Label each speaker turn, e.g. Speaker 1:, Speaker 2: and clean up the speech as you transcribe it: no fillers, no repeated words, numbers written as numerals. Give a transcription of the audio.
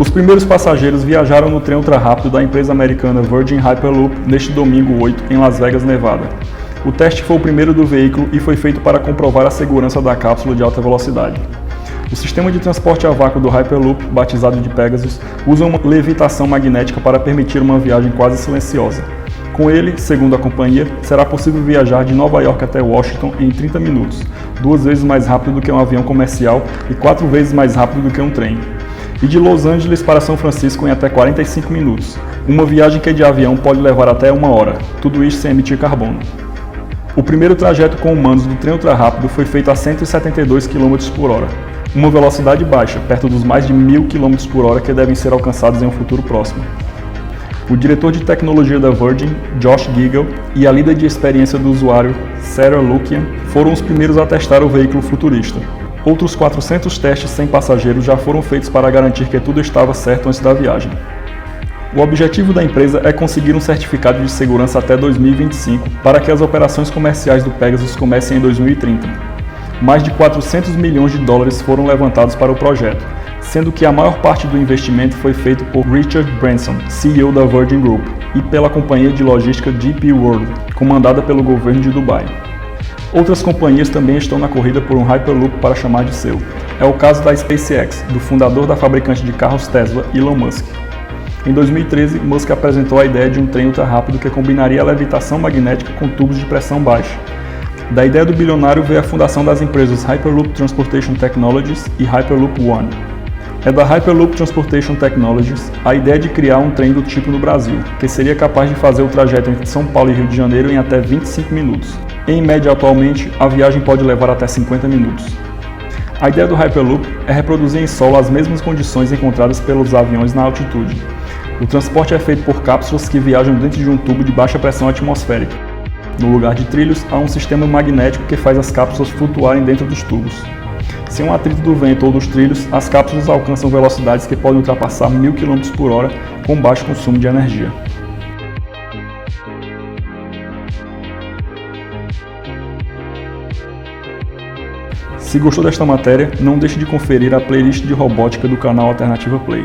Speaker 1: Os primeiros passageiros viajaram no trem ultra-rápido da empresa americana Virgin Hyperloop neste domingo 8, em Las Vegas, Nevada. O teste foi o primeiro do veículo e foi feito para comprovar a segurança da cápsula de alta velocidade. O sistema de transporte a vácuo do Hyperloop, batizado de Pegasus, usa uma levitação magnética para permitir uma viagem quase silenciosa. Com ele, segundo a companhia, será possível viajar de Nova York até Washington em 30 minutos, 2 vezes mais rápido do que um avião comercial e 4 vezes mais rápido do que um trem. E de Los Angeles para São Francisco em até 45 minutos. Uma viagem que de avião pode levar até 1 hora, tudo isso sem emitir carbono. O primeiro trajeto com humanos do trem ultra-rápido foi feito a 172 km por hora, uma velocidade baixa, perto dos mais de 1000 km por hora que devem ser alcançados em um futuro próximo. O diretor de tecnologia da Virgin, Josh Giggle, e a líder de experiência do usuário, Sarah Lukian, foram os primeiros a testar o veículo futurista. Outros 400 testes sem passageiros já foram feitos para garantir que tudo estava certo antes da viagem. O objetivo da empresa é conseguir um certificado de segurança até 2025 para que as operações comerciais do Pegasus comecem em 2030. Mais de 400 milhões de dólares foram levantados para o projeto, sendo que a maior parte do investimento foi feito por Richard Branson, CEO da Virgin Group, e pela companhia de logística DP World, comandada pelo governo de Dubai. Outras companhias também estão na corrida por um Hyperloop para chamar de seu. É o caso da SpaceX, do fundador da fabricante de carros Tesla, Elon Musk. Em 2013, Musk apresentou a ideia de um trem ultra-rápido que combinaria a levitação magnética com tubos de pressão baixa. Da ideia do bilionário veio a fundação das empresas Hyperloop Transportation Technologies e Hyperloop One. É da Hyperloop Transportation Technologies a ideia de criar um trem do tipo no Brasil, que seria capaz de fazer o trajeto entre São Paulo e Rio de Janeiro em até 25 minutos. Em média, atualmente, a viagem pode levar até 50 minutos. A ideia do Hyperloop é reproduzir em solo as mesmas condições encontradas pelos aviões na altitude. O transporte é feito por cápsulas que viajam dentro de um tubo de baixa pressão atmosférica. No lugar de trilhos, há um sistema magnético que faz as cápsulas flutuarem dentro dos tubos. Sem um atrito do vento ou dos trilhos, as cápsulas alcançam velocidades que podem ultrapassar 1000 km por hora com baixo consumo de energia. Se gostou desta matéria, não deixe de conferir a playlist de robótica do canal Alternativa Play.